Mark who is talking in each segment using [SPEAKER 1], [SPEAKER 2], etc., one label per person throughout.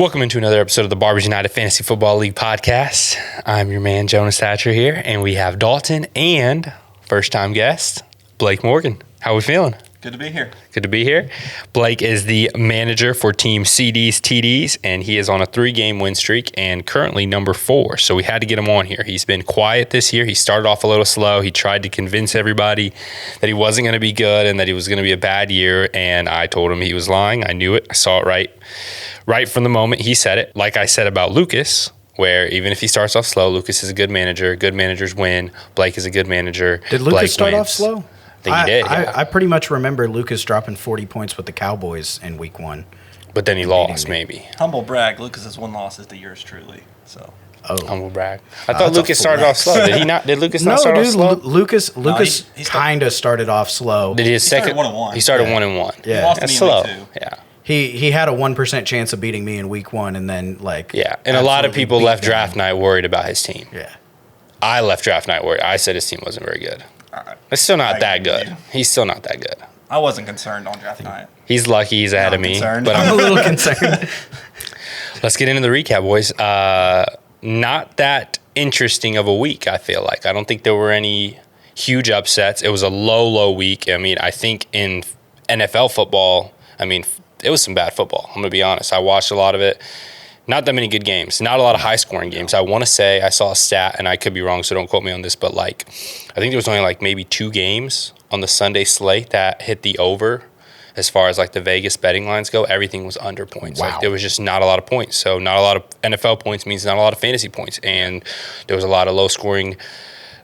[SPEAKER 1] Welcome into another episode of the Barbers United Fantasy Football League podcast. I'm your man, Jonas Thatcher here, and we have Dalton and first-time guest, Blake Morgan. How are we feeling?
[SPEAKER 2] Good to be here.
[SPEAKER 1] Good to be here. Blake is the manager for Team CeeDee's TDs, and he is on a 3-game win streak and currently number 4. So we had to get him on here. He's been quiet this year. He started off a little slow. He tried to convince everybody that he wasn't going to be good and that he was going to be a bad year, and I told him he was lying. I knew it. I saw it right from the moment he said it. Like I said about Lucas, where even if he starts off slow, Lucas is a good manager. Good managers win. Blake is a good manager.
[SPEAKER 3] Did Lucas start off slow?
[SPEAKER 1] I think he did, yeah.
[SPEAKER 3] I pretty much remember Lucas dropping 40 points with the Cowboys in week 1.
[SPEAKER 1] But then he lost, maybe.
[SPEAKER 2] Humble brag, Lucas's one loss is to yours truly. So.
[SPEAKER 3] Oh.
[SPEAKER 1] Humble brag. I thought Lucas started off slow. Did he not? Did Lucas not start off slow?
[SPEAKER 3] Lucas he kind of started off slow.
[SPEAKER 1] Did he second?
[SPEAKER 2] Started 1-1.
[SPEAKER 1] He started 1-1.
[SPEAKER 3] Yeah.
[SPEAKER 2] He lost to
[SPEAKER 1] That's
[SPEAKER 2] me
[SPEAKER 1] slow.
[SPEAKER 2] in week 2.
[SPEAKER 1] Yeah.
[SPEAKER 3] He had a 1% chance of beating me in week 1, and then
[SPEAKER 1] and a lot of people left draft night worried about his team.
[SPEAKER 3] Yeah.
[SPEAKER 1] I left draft night worried. I said his team wasn't very good. It's still not that good. He's still not that good.
[SPEAKER 2] I wasn't concerned on draft night.
[SPEAKER 1] He's lucky he's ahead of me.
[SPEAKER 2] But
[SPEAKER 3] I'm a little concerned.
[SPEAKER 1] Let's get into the recap, boys. Not that interesting of a week, I feel like. I don't think there were any huge upsets. It was a low week. I mean, I think in NFL football, it was some bad football. I'm going to be honest. I watched a lot of it. Not that many good games. Not a lot of high-scoring games. I want to say I saw a stat, and I could be wrong, so don't quote me on this, but I think there was only maybe 2 games on the Sunday slate that hit the over as far as the Vegas betting lines go. Everything was under points.
[SPEAKER 3] Wow.
[SPEAKER 1] There was just not a lot of points. So not a lot of NFL points means not a lot of fantasy points, and there was a lot of low-scoring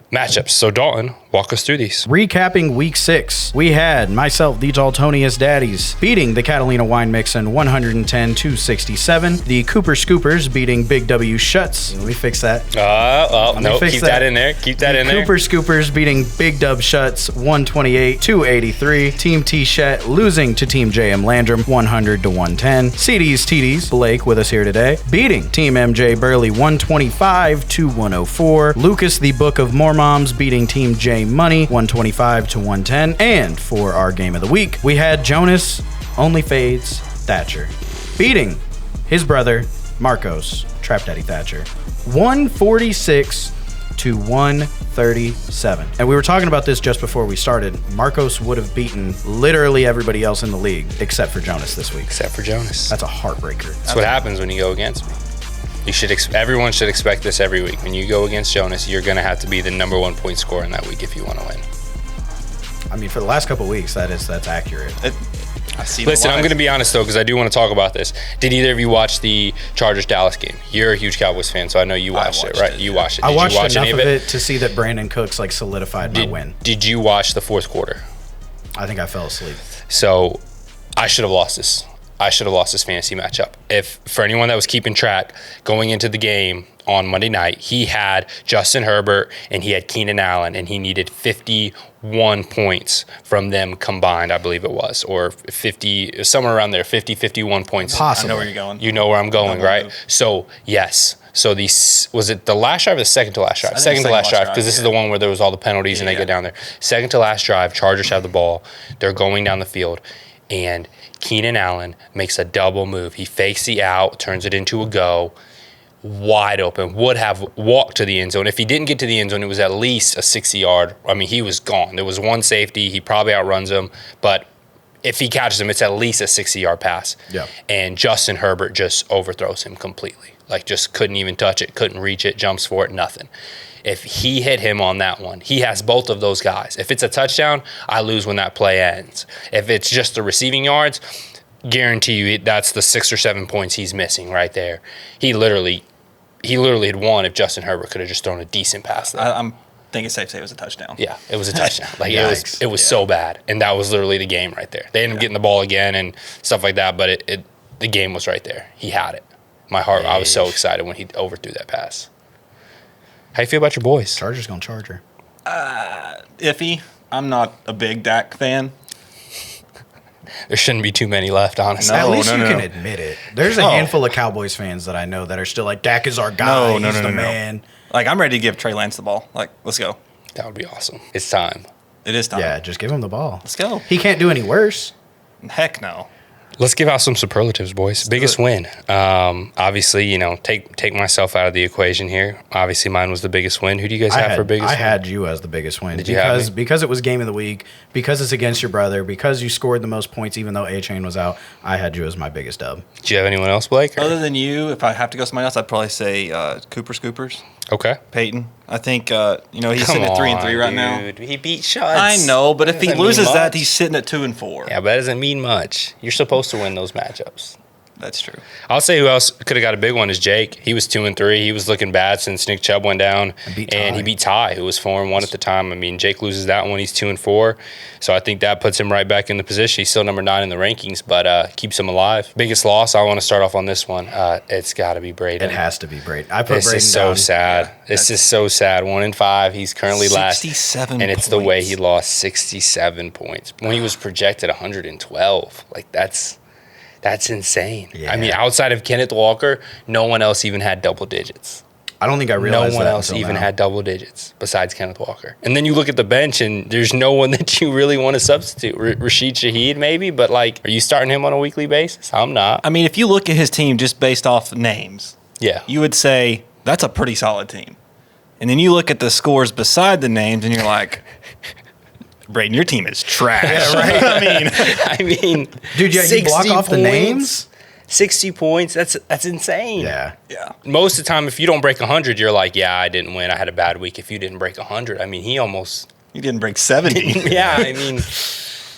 [SPEAKER 1] matchups. So Dalton, walk us through these.
[SPEAKER 3] Recapping week 6, we had myself, the Daltonius Daddies, beating the Catalina Wine Mixin 110-67. The Cooper Scoopers beating Big W Shuts. Let me fix that.
[SPEAKER 1] Keep that in there. Keep that in there.
[SPEAKER 3] Cooper Scoopers beating Big Dub Shuts 128-83. Team T-Shet losing to Team JM Landrum 100-110. CeeDee's TDs, Blake with us here today, beating Team MJ Burley 125-104. Lucas, the Book of Mormoms, beating Team J Money 125-110. And for our game of the week, we had Jonas Only Fades Thatcher beating his brother Marcos, Trap Daddy Thatcher, 146-137. And we were talking about this just before we started. Marcos would have beaten literally everybody else in the league except for Jonas this week.
[SPEAKER 1] Except for Jonas.
[SPEAKER 3] That's a heartbreaker.
[SPEAKER 1] That's what happens when you go against me. Everyone should expect this every week. When you go against Jonas, you're going to have to be the number 1 point scorer in that week if you want to win.
[SPEAKER 3] For the last couple of weeks, that's accurate.
[SPEAKER 1] Listen, I'm going to be honest, though, because I do want to talk about this. Did either of you watch the Chargers-Dallas game? You're a huge Cowboys fan, so I know you watched it, right? You watched it.
[SPEAKER 3] I watched
[SPEAKER 1] enough
[SPEAKER 3] of it to see that Brandon Cooks solidified my win.
[SPEAKER 1] Did you watch the fourth quarter?
[SPEAKER 3] I think I fell asleep.
[SPEAKER 1] So I should have lost this. I should have lost this fantasy matchup. For anyone that was keeping track, going into the game on Monday night, he had Justin Herbert and he had Keenan Allen, and he needed 51 points from them combined, I believe it was, or 50, somewhere around there, 51 points.
[SPEAKER 3] Possible.
[SPEAKER 2] I know where you're going.
[SPEAKER 1] You know where I'm going, right? So, yes. So, was it the last drive or the second to last drive? Second to last drive, because this is the one where there was all the penalties and they get down there. Second to last drive, Chargers have the ball. They're going down the field, and Keenan Allen makes a double move. He fakes the out, turns it into a go, wide open, would have walked to the end zone. If he didn't get to the end zone, it was at least a 60-yard. He was gone. There was one safety. He probably outruns him, but if he catches him, it's at least a 60-yard pass.
[SPEAKER 3] Yeah.
[SPEAKER 1] And Justin Herbert just overthrows him completely. Just couldn't even touch it, couldn't reach it, jumps for it, nothing. If he hit him on that one, he has both of those guys. If it's a touchdown, I lose when that play ends. If it's just the receiving yards, guarantee you that's the 6 or 7 points he's missing right there. He literally had won if Justin Herbert could have just thrown a decent pass there.
[SPEAKER 2] I'm thinking it's safe to say it was a touchdown.
[SPEAKER 1] Yeah, it was a touchdown. It was so bad, and that was literally the game right there. They ended up getting the ball again and stuff like that, but the game was right there. He had it. My heart, I was so excited when he overthrew that pass. How you feel about your boys?
[SPEAKER 3] Chargers gonna charge her.
[SPEAKER 2] Iffy. I'm not a big Dak fan.
[SPEAKER 1] There shouldn't be too many left, honestly.
[SPEAKER 3] At least you can admit it. There's a handful of Cowboys fans that I know that are still like, Dak is our guy. He's the man.
[SPEAKER 2] I'm ready to give Trey Lance the ball. Let's go.
[SPEAKER 1] That would be awesome. It's time.
[SPEAKER 2] It is time.
[SPEAKER 3] Yeah, just give him the ball.
[SPEAKER 2] Let's go.
[SPEAKER 3] He can't do any worse.
[SPEAKER 2] Heck no.
[SPEAKER 1] Let's give out some superlatives, boys. Biggest win. Obviously, take myself out of the equation here. Obviously, mine was the biggest win. Who do you guys have for biggest win?
[SPEAKER 3] I had you as the biggest win.
[SPEAKER 1] Did you have me?
[SPEAKER 3] Because it was game of the week, because it's against your brother, because you scored the most points even though A-Chain was out, I had you as my biggest dub.
[SPEAKER 1] Did you have anyone else, Blake?
[SPEAKER 2] Other than you, if I have to go somebody else, I'd probably say Cooper Scoopers.
[SPEAKER 1] Okay.
[SPEAKER 2] Peyton. I think, he's sitting at 3-3 right now.
[SPEAKER 1] He beat Shots.
[SPEAKER 2] I know, but if he
[SPEAKER 1] Doesn't
[SPEAKER 2] loses
[SPEAKER 1] mean
[SPEAKER 2] that,
[SPEAKER 1] much.
[SPEAKER 2] he's sitting at 2-4.
[SPEAKER 1] Yeah, but that doesn't mean much. You're supposed to win those matchups.
[SPEAKER 2] That's true.
[SPEAKER 1] I'll say who else could have got a big one is Jake. He was 2-3. He was looking bad since Nick Chubb went down, and he beat Ty, who was 4-1 at the time. I mean, Jake loses that one. He's 2-4, so I think that puts him right back in the position. He's still number 9 in the rankings, but keeps him alive. Biggest loss. I want to start off on this one. It's got to be Braden.
[SPEAKER 3] It has to be Braden. I put
[SPEAKER 1] This
[SPEAKER 3] Braden
[SPEAKER 1] is so
[SPEAKER 3] down.
[SPEAKER 1] sad.
[SPEAKER 2] Yeah,
[SPEAKER 1] This is so sad. 1-5. He's currently last,
[SPEAKER 2] 67
[SPEAKER 1] and it's
[SPEAKER 2] points.
[SPEAKER 1] the way he lost 67 points when he was projected 112. Like that's insane.
[SPEAKER 3] Yeah.
[SPEAKER 1] I mean, outside of Kenneth Walker, no one else even had double digits.
[SPEAKER 3] I don't think I
[SPEAKER 1] No
[SPEAKER 3] realized
[SPEAKER 1] one
[SPEAKER 3] that
[SPEAKER 1] else
[SPEAKER 3] until
[SPEAKER 1] even
[SPEAKER 3] now.
[SPEAKER 1] had double digits besides Kenneth Walker. And then you look at the bench, and there's no one that you really want to substitute. Rashid Shaheed, maybe, but like, are you starting him on a weekly basis? I'm not.
[SPEAKER 2] I mean, if you look at his team just based off names,
[SPEAKER 1] Yeah.
[SPEAKER 2] you would say that's a pretty solid team. And then you look at the scores beside the names, and you're like, Braden, your team is trash.
[SPEAKER 3] Yeah, right.
[SPEAKER 1] I mean,
[SPEAKER 3] Dude, yeah, you block
[SPEAKER 1] 60
[SPEAKER 3] off the
[SPEAKER 1] points,
[SPEAKER 3] names?
[SPEAKER 1] 60 points, that's insane.
[SPEAKER 3] Yeah.
[SPEAKER 2] Yeah.
[SPEAKER 1] Most of the time, if you don't break 100, you're like, yeah, I didn't win. I had a bad week. If you didn't break 100, I mean, he almost,
[SPEAKER 2] You didn't break 70.
[SPEAKER 1] yeah, I mean,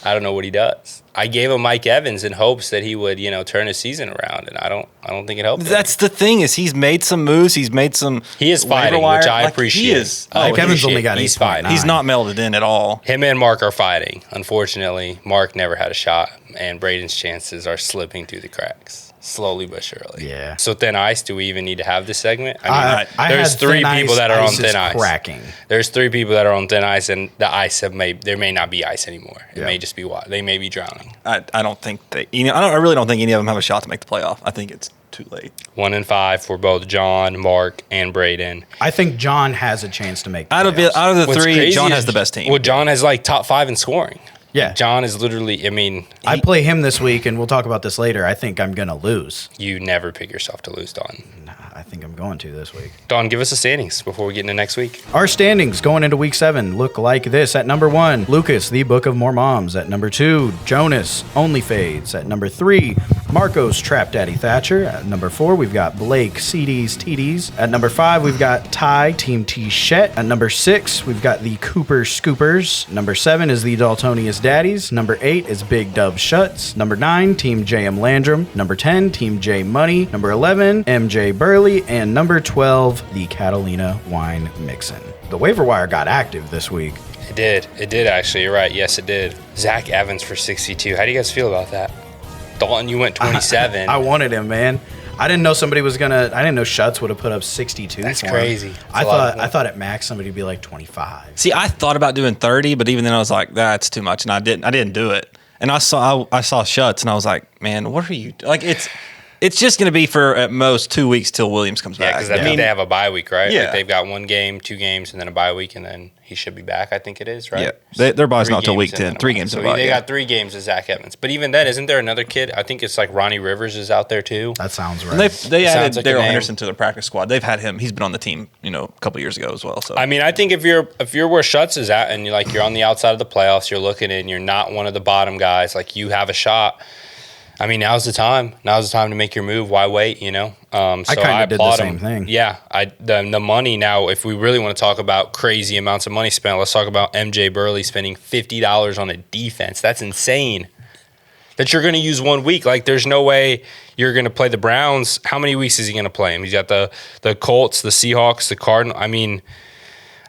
[SPEAKER 1] I don't know what he does. I gave him Mike Evans in hopes that he would, turn his season around, and I don't think it helped.
[SPEAKER 2] That's the thing is he's made some moves. He's made some.
[SPEAKER 1] He is
[SPEAKER 2] waiver
[SPEAKER 1] fighting,
[SPEAKER 2] wire.
[SPEAKER 1] which I
[SPEAKER 2] Like,
[SPEAKER 1] appreciate.
[SPEAKER 2] He is.
[SPEAKER 3] Mike
[SPEAKER 1] he
[SPEAKER 3] Evans
[SPEAKER 1] is
[SPEAKER 3] only
[SPEAKER 1] shit.
[SPEAKER 3] got
[SPEAKER 1] He's
[SPEAKER 3] 8.9.
[SPEAKER 1] fighting.
[SPEAKER 2] He's not melded in at all.
[SPEAKER 1] Him and Mark are fighting. Unfortunately, Mark never had a shot, and Braden's chances are slipping through the cracks. Slowly but surely.
[SPEAKER 3] Yeah.
[SPEAKER 1] So thin ice, do we even need to have this segment? I mean,
[SPEAKER 3] I
[SPEAKER 1] there's
[SPEAKER 3] had
[SPEAKER 1] 3
[SPEAKER 3] thin
[SPEAKER 1] people
[SPEAKER 3] ice,
[SPEAKER 1] that are on
[SPEAKER 3] ice is
[SPEAKER 1] thin ice.
[SPEAKER 3] cracking.
[SPEAKER 1] There's 3 people that are on thin ice, and the ice there may not be ice anymore. It
[SPEAKER 3] Yeah.
[SPEAKER 1] may just be water. They may be drowning.
[SPEAKER 2] I don't think they. I really don't think any of them have a shot to make the playoff. I think it's too late.
[SPEAKER 1] 1-5 for both John, Mark, and Braden.
[SPEAKER 3] I think John has a chance to make the
[SPEAKER 2] Out of
[SPEAKER 3] playoffs.
[SPEAKER 2] the
[SPEAKER 1] What's
[SPEAKER 2] 3,
[SPEAKER 1] crazy
[SPEAKER 2] John
[SPEAKER 1] is-
[SPEAKER 2] has the best team.
[SPEAKER 1] Well, John has like top 5 in scoring.
[SPEAKER 3] Yeah.
[SPEAKER 1] John is literally, I mean,
[SPEAKER 3] I play him this week, and we'll talk about this later. I think I'm going to lose.
[SPEAKER 1] you never pick yourself to lose, Don.
[SPEAKER 3] I think I'm going to this week.
[SPEAKER 1] Don, give us the standings before we get into next week.
[SPEAKER 3] Our standings going into week 7 look like this. At number 1, Lucas, the Book of More Moms. At number 2, Jonas, Only Fades. At number 3, Marcos, Trap Daddy Thatcher. At number 4, we've got Blake, CeeDee's TDs. At number 5, we've got Ty, Team T-Shet. At number 6, we've got the Cooper Scoopers. Number 7 is the Daltonius Daddies. Number 8 is Big Dub Shuts. Number 9, Team JM Landrum. Number 10, Team J Money. Number 11, MJ Burley. And number 12, the Catalina Wine Mixin. The waiver wire got active this week.
[SPEAKER 1] It did. It did, actually. You're right. Yes, it did. Zach Evans for 62. How do you guys feel about that? Dalton, you went 27.
[SPEAKER 3] I wanted him, man. I didn't know somebody was gonna. I didn't know Shuts would have put up 62.
[SPEAKER 1] That's
[SPEAKER 3] for him.
[SPEAKER 1] crazy.
[SPEAKER 3] I
[SPEAKER 1] That's a lot of
[SPEAKER 3] thought at max somebody would be like 25.
[SPEAKER 2] See, I thought about doing 30, but even then I was like, that's too much, and I didn't do it. And I saw Shuts, and I was like, man, what are you like? It's just going to be for at most 2 weeks till Williams comes
[SPEAKER 1] Yeah,
[SPEAKER 2] back.
[SPEAKER 1] because I mean, they have a bye week, right?
[SPEAKER 2] Yeah.
[SPEAKER 1] Like they've got 1 game, 2 games, and then a bye week, and then he should be back, I think it is, right?
[SPEAKER 2] Yeah. Their bye's
[SPEAKER 1] 3
[SPEAKER 2] not till week
[SPEAKER 1] games and
[SPEAKER 2] 10.
[SPEAKER 1] then a
[SPEAKER 2] 3
[SPEAKER 1] bye.
[SPEAKER 2] games
[SPEAKER 1] So
[SPEAKER 2] in a bye,
[SPEAKER 1] they
[SPEAKER 2] yeah.
[SPEAKER 1] got 3 games with Zach Evans. But even then, isn't there another kid? I think it's like Ronnie Rivers is out there too.
[SPEAKER 3] That sounds right.
[SPEAKER 2] And they
[SPEAKER 1] Sounds
[SPEAKER 2] added
[SPEAKER 1] like a
[SPEAKER 2] Daryl
[SPEAKER 1] name.
[SPEAKER 2] Henderson to their practice squad. They've had him. He's been on the team, a couple years ago as well. So
[SPEAKER 1] I mean, I think if you're where Shuts is at, and you're on the outside of the playoffs, you're looking in, you're not one of the bottom guys, like you have a shot. I mean, now's the time. Now's the time to make your move. Why wait? So
[SPEAKER 3] I kinda did the
[SPEAKER 1] applaud
[SPEAKER 3] same
[SPEAKER 1] him.
[SPEAKER 3] thing.
[SPEAKER 1] Yeah, the money now. If we really want to talk about crazy amounts of money spent, let's talk about MJ Burley spending $50 on a defense. That's insane. That you're going to use 1 week. Like, there's no way you're going to play the Browns. How many weeks is he going to play him? He's got the Colts, the Seahawks, the Cardinals. I mean,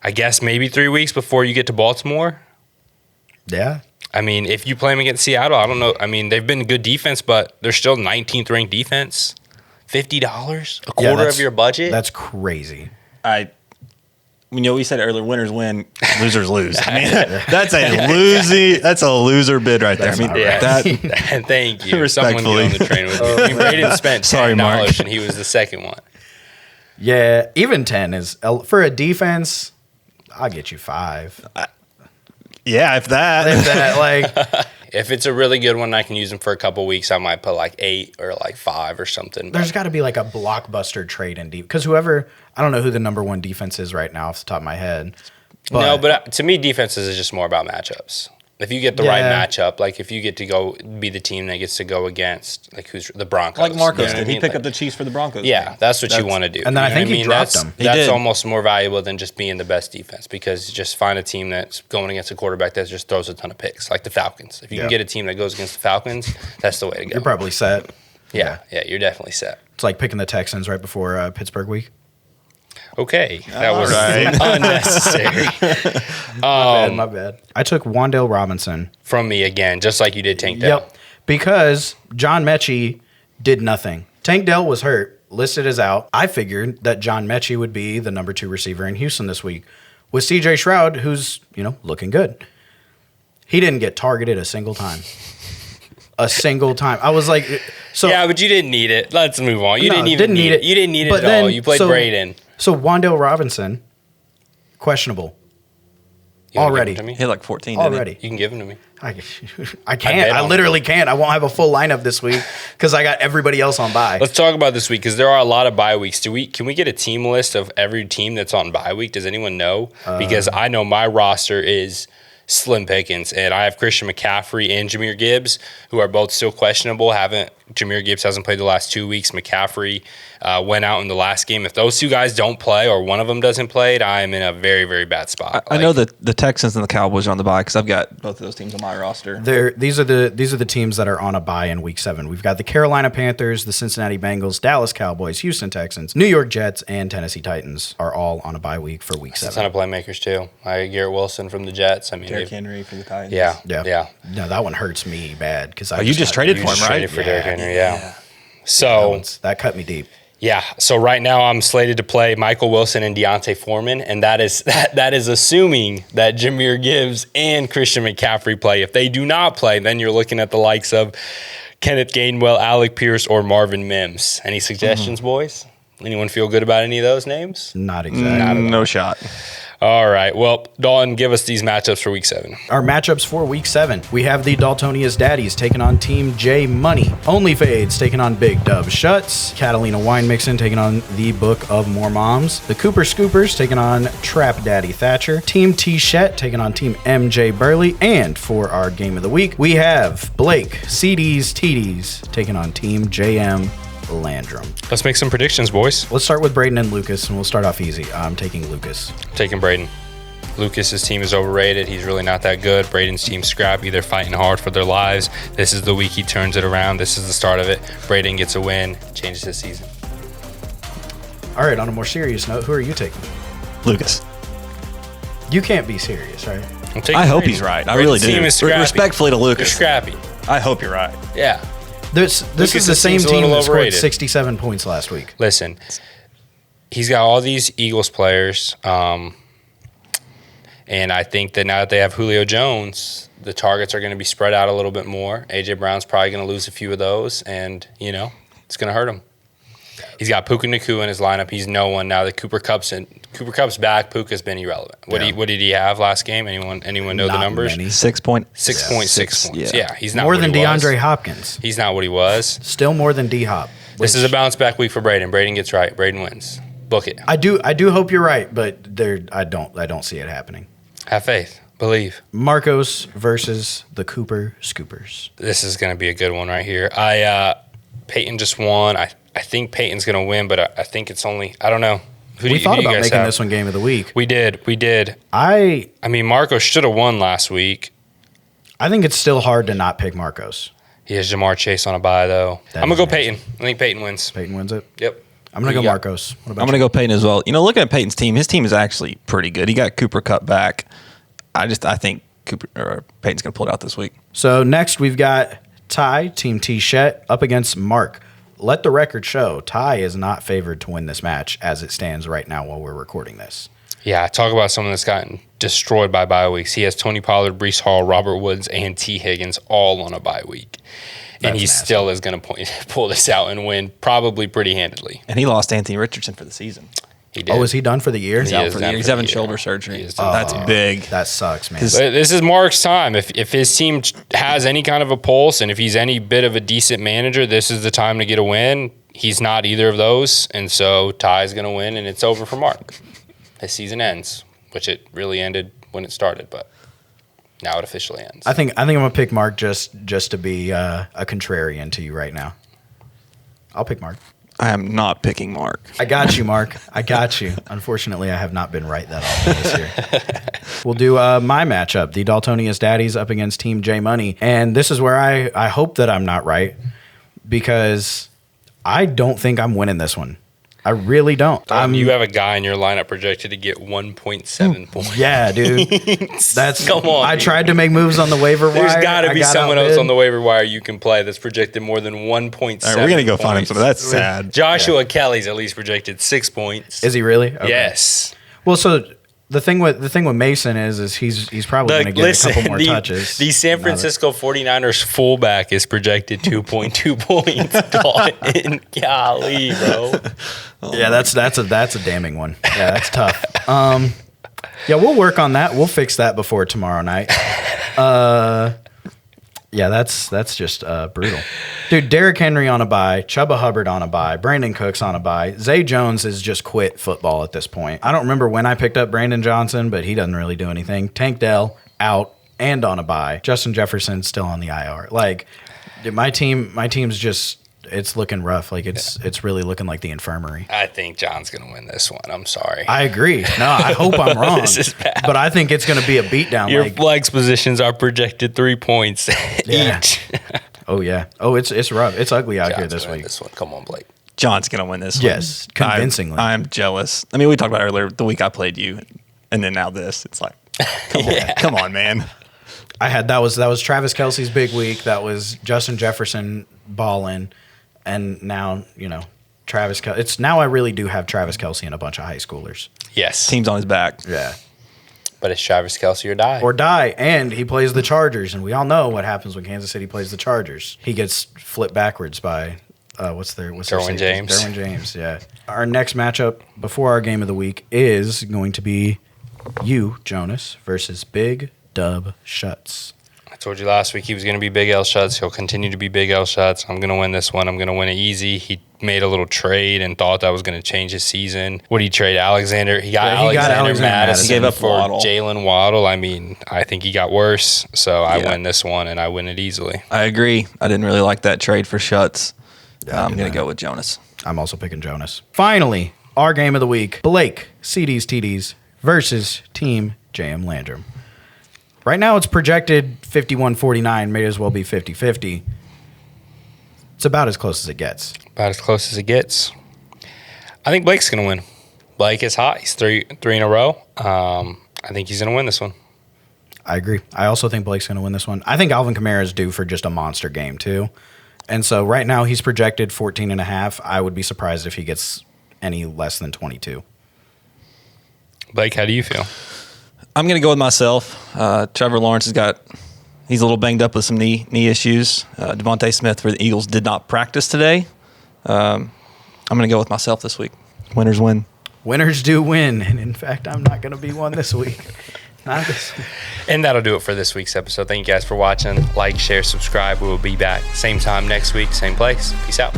[SPEAKER 1] I guess maybe 3 weeks before you get to Baltimore.
[SPEAKER 3] yeah.
[SPEAKER 1] I mean, if you play them against Seattle, I don't know. I mean, they've been good defense, but they're still 19th ranked defense. $50, a quarter of your budget.
[SPEAKER 3] That's crazy.
[SPEAKER 2] we said earlier, winners win, losers lose. I mean, that's a loser bid right there.
[SPEAKER 3] That's
[SPEAKER 2] I mean,
[SPEAKER 3] not
[SPEAKER 1] yeah.
[SPEAKER 2] that
[SPEAKER 1] Thank you. Someone get
[SPEAKER 2] Respectfully.
[SPEAKER 1] on the train with me. I mean, Braden spent $10,
[SPEAKER 2] Sorry, Mark.
[SPEAKER 1] and he was the second one.
[SPEAKER 3] Yeah, even 10 is for a defense. I'll get you 5.
[SPEAKER 2] yeah, if that.
[SPEAKER 3] If that, like,
[SPEAKER 1] If it's a really good one, I can use him for a couple weeks. I might put like 8 or like 5 or something.
[SPEAKER 3] There's got to be like a blockbuster trade in deep because whoever I don't know who the number one defense is right now off the top of my head.
[SPEAKER 1] But to me, defenses is just more about matchups. If you get the right matchup, like if you get to go be the team that gets to go against, like who's the Broncos.
[SPEAKER 2] Like Marcos
[SPEAKER 1] you know
[SPEAKER 2] did. He picked up the Chiefs for the Broncos.
[SPEAKER 1] Yeah, that's what you want to do.
[SPEAKER 3] And then I think he dropped them.
[SPEAKER 1] That's almost more valuable than just being the best defense because just find a team that's going against a quarterback that just throws a ton of picks, like the Falcons. If you can get a team that goes against the Falcons, that's the way to go.
[SPEAKER 3] You're probably set.
[SPEAKER 1] Yeah, you're definitely set.
[SPEAKER 3] It's like picking the Texans right before Pittsburgh week.
[SPEAKER 1] Okay, that was unnecessary.
[SPEAKER 3] My bad. I took Wan'Dale Robinson.
[SPEAKER 1] From me again, just like you did Tank Dell.
[SPEAKER 3] Yep, because John Mechie did nothing. Tank Dell was hurt, listed as out. I figured that John Mechie would be the number 2 receiver in Houston this week with C.J. Stroud, who's, looking good. He didn't get targeted a single time. A single time. I was like, so.
[SPEAKER 1] Yeah, but you didn't need it. Let's move on. You didn't need it. You didn't need it
[SPEAKER 3] But
[SPEAKER 1] at all. You played Braden.
[SPEAKER 3] So Wan'Dale Robinson, questionable. Already.
[SPEAKER 1] He
[SPEAKER 2] hit like 14.
[SPEAKER 3] Already.
[SPEAKER 1] You can give him to me.
[SPEAKER 3] I can't. I literally can't. I won't have a full lineup this week because I got everybody else on bye.
[SPEAKER 1] Let's talk about this week because there are a lot of bye weeks. Can we get a team list of every team that's on bye week? Does anyone know? Because I know my roster is slim pickings, and I have Christian McCaffrey and Jahmyr Gibbs, who are both still questionable. Jahmyr Gibbs hasn't played the last 2 weeks. McCaffrey went out in the last game. If those 2 guys don't play or one of them doesn't play, I am in a very, very bad spot.
[SPEAKER 2] I know that the Texans and the Cowboys are on the bye because I've got both of those teams on my roster.
[SPEAKER 3] These are the teams that are on a bye in Week 7. We've got the Carolina Panthers, the Cincinnati Bengals, Dallas Cowboys, Houston Texans, New York Jets, and Tennessee Titans are all on a bye week for Week 7.
[SPEAKER 1] A ton of playmakers too. I got Garrett Wilson from the Jets.
[SPEAKER 2] Derrick Henry for the Titans.
[SPEAKER 3] Yeah. No, that one hurts me bad because
[SPEAKER 2] you just traded for him, right?
[SPEAKER 1] Traded for Derrick Henry. Yeah. So
[SPEAKER 3] that cut me deep.
[SPEAKER 1] Yeah. So right now I'm slated to play Michael Wilson and Deontay Foreman, and that is assuming that Jahmyr Gibbs and Christian McCaffrey play. If they do not play, then you're looking at the likes of Kenneth Gainwell, Alec Pierce, or Marvin Mims. Any suggestions, boys? Anyone feel good about any of those names?
[SPEAKER 3] Not exactly.
[SPEAKER 2] No shot.
[SPEAKER 1] All right. Well, Dalton, give us these matchups for Week 7.
[SPEAKER 3] Our matchups for Week 7. We have the Daltonia's Daddies taking on Team J Money. Only Fades taking on Big Dub Shuts. Catalina Wine Mixin taking on the Book of More Moms. The Cooper Scoopers taking on Trap Daddy Thatcher. Team T-Shet taking on Team MJ Burley. And for our Game of the Week, we have Blake, CeeDee's TDs taking on Team JM Landrum.
[SPEAKER 1] Let's make some predictions, boys.
[SPEAKER 3] Let's start with Braden and Lucas, and we'll start off easy. I'm taking Lucas.
[SPEAKER 1] Taking Braden. Lucas's team is overrated. He's really not that good. Braden's team scrappy. They're fighting hard for their lives. This is the week he turns it around. This is the start of it. Braden gets a win, changes his season.
[SPEAKER 3] All right, on a more serious note, who are you taking?
[SPEAKER 2] Lucas.
[SPEAKER 3] You can't be serious, right?
[SPEAKER 2] I hope he's right. I really do.
[SPEAKER 1] Team is scrappy.
[SPEAKER 2] Respectfully to Lucas.
[SPEAKER 1] They're scrappy.
[SPEAKER 2] I hope you're right.
[SPEAKER 1] Yeah.
[SPEAKER 3] This is the same team that scored 67 points last week.
[SPEAKER 1] Listen, he's got all these Eagles players, and I think that now that they have Julio Jones, the targets are going to be spread out a little bit more. A.J. Brown's probably going to lose a few of those, and, it's going to hurt him. He's got Puka Nacua in his lineup. He's no one now that Cooper Kupp's back. Puka's been irrelevant. What did he have last game? Anyone know the numbers?
[SPEAKER 2] 6.6
[SPEAKER 1] points. Yeah, he's not
[SPEAKER 3] more than
[SPEAKER 1] DeAndre
[SPEAKER 3] Hopkins.
[SPEAKER 1] He's not what he was.
[SPEAKER 3] Still more than D-Hop.
[SPEAKER 1] This is a bounce back week for Braden. Braden gets right. Braden wins. Book it.
[SPEAKER 3] I do hope you're right, but I don't see it happening.
[SPEAKER 1] Have faith. Believe.
[SPEAKER 3] Marcos versus the Cooper Scoopers.
[SPEAKER 1] This is going to be a good one right here. Peyton just won. I think Peyton's going to win, but I think it's only, I don't know.
[SPEAKER 3] We thought about making this one Game of the Week.
[SPEAKER 1] We did.
[SPEAKER 3] I
[SPEAKER 1] mean, Marcos should have won last week.
[SPEAKER 3] I think it's still hard to not pick Marcos.
[SPEAKER 1] He has Jamar Chase on a bye, though. I'm going to go Peyton. I think Peyton wins.
[SPEAKER 3] Peyton wins it?
[SPEAKER 1] Yep.
[SPEAKER 3] I'm going to go Marcos.
[SPEAKER 2] I'm going to go Peyton as well. Looking at Peyton's team, his team is actually pretty good. He got Cooper Kupp back. I think Peyton's going to pull it out this week.
[SPEAKER 3] So next we've got Ty, Team T-Shet, up against Mark. Let the record show, Ty is not favored to win this match as it stands right now while we're recording this.
[SPEAKER 1] Yeah, talk about someone that's gotten destroyed by bye weeks. He has Tony Pollard, Breece Hall, Robert Woods, and T. Higgins all on a bye week. And he still is going to pull this out and win probably pretty handedly.
[SPEAKER 2] And he lost Anthony Richardson for the season.
[SPEAKER 1] He did.
[SPEAKER 3] Oh, is he done for the year?
[SPEAKER 2] He's out for the year. He's having shoulder surgery. That's big.
[SPEAKER 3] That sucks, man.
[SPEAKER 1] This is Mark's time. If his team has any kind of a pulse and if he's any bit of a decent manager, this is the time to get a win. He's not either of those, and so Ty's going to win, and it's over for Mark. His season ends, which it really ended when it started, but now it officially ends.
[SPEAKER 3] I think I'm going to pick Mark just to be a contrarian to you right now. I'll pick Mark.
[SPEAKER 2] I am not picking Mark.
[SPEAKER 3] I got you, Mark. I got you. Unfortunately, I have not been right that often this year. We'll do my matchup, the Daltonius Daddies up against Team J Money. And this is where I hope that I'm not right because I don't think I'm winning this one. I really don't.
[SPEAKER 1] You have a guy in your lineup projected to get 1.7 points.
[SPEAKER 3] Yeah, dude. That's
[SPEAKER 1] Come on.
[SPEAKER 3] I tried to make moves on the waiver wire.
[SPEAKER 1] There's got to be someone else on the
[SPEAKER 3] way.
[SPEAKER 1] waiver wire you can play that's projected more than 1.7
[SPEAKER 2] All right, we're going to go find him. So that's sad.
[SPEAKER 1] Joshua Kelly's at least projected 6 points.
[SPEAKER 3] Is he really? Okay.
[SPEAKER 1] Yes.
[SPEAKER 3] Well, so the thing with Mason is he's probably going to get a couple more touches.
[SPEAKER 1] The San Francisco 49ers fullback is projected 2.2 points. Dalton, golly, bro.
[SPEAKER 3] Yeah, that's a damning one. Yeah, that's tough. Yeah, we'll work on that. We'll fix that before tomorrow night. Yeah, that's just brutal. Dude, Derrick Henry on a bye, Chuba Hubbard on a bye, Brandon Cooks on a bye. Zay Jones has just quit football at this point. I don't remember when I picked up Brandon Johnson, but he doesn't really do anything. Tank Dell out and on a bye. Justin Jefferson still on the IR. Like, dude, my team's just it's looking rough. Like it's really looking like the infirmary.
[SPEAKER 1] I think John's going to win this one. I'm sorry.
[SPEAKER 3] I agree. No, I hope I'm wrong.
[SPEAKER 1] This is bad.
[SPEAKER 3] But I think it's going to be a beatdown.
[SPEAKER 1] Your flex positions are projected 3 points each.
[SPEAKER 3] Oh yeah. Oh, it's rough. It's ugly out here this week.
[SPEAKER 1] This one. Come on, Blake.
[SPEAKER 2] John's going to win this one.
[SPEAKER 3] Yes, convincingly.
[SPEAKER 2] I'm jealous. I mean, we talked about earlier the week I played you, and then now this. It's like, come on, man.
[SPEAKER 3] That was Travis Kelce's big week. That was Justin Jefferson balling. And now, Travis Kelce. Now I really do have Travis Kelce and a bunch of high schoolers.
[SPEAKER 1] Yes.
[SPEAKER 2] Team's on his back.
[SPEAKER 3] Yeah.
[SPEAKER 1] But it's Travis Kelce or die.
[SPEAKER 3] Or die. And he plays the Chargers. And we all know what happens when Kansas City plays the Chargers. He gets flipped backwards by,
[SPEAKER 1] Derwin James.
[SPEAKER 3] Derwin James, yeah. Our next matchup before our game of the week is going to be you, Jonas, versus Big Dub Shuts.
[SPEAKER 1] I told you last week he was going to be Big L Shuts. He'll continue to be Big L Shuts. I'm going to win this one. I'm going to win it easy. He made a little trade and thought that was going to change his season. What did he trade? Alexander? He got Alexander Madison.
[SPEAKER 2] He gave up
[SPEAKER 1] for
[SPEAKER 2] Waddle.
[SPEAKER 1] Jalen Waddle. I mean, I think he got worse. So I win this one, and I win it easily.
[SPEAKER 2] I agree. I didn't really like that trade for Shuts. I'm going to go with Jonas.
[SPEAKER 3] I'm also picking Jonas. Finally, our game of the week. Blake, CeeDee's TDs versus Team JM Landrum. Right now it's projected 51-49, may as well be 50-50. It's about as close as it gets.
[SPEAKER 1] About as close as it gets. I think Blake's going to win. Blake is hot. He's three in a row. I think he's going to win this one.
[SPEAKER 3] I agree. I also think Blake's going to win this one. I think Alvin Kamara is due for just a monster game, too. And so right now he's projected 14.5. I would be surprised if he gets any less than 22.
[SPEAKER 1] Blake, how do you feel?
[SPEAKER 2] I'm going to go with myself. Trevor Lawrence he's a little banged up with some knee issues. Devontae Smith for the Eagles did not practice today. I'm going to go with myself this week. Winners win.
[SPEAKER 3] Winners do win. And in fact, I'm not going to be one this week. Not this week.
[SPEAKER 1] And that'll do it for this week's episode. Thank you guys for watching. Like, share, subscribe. We will be back same time next week, same place. Peace out.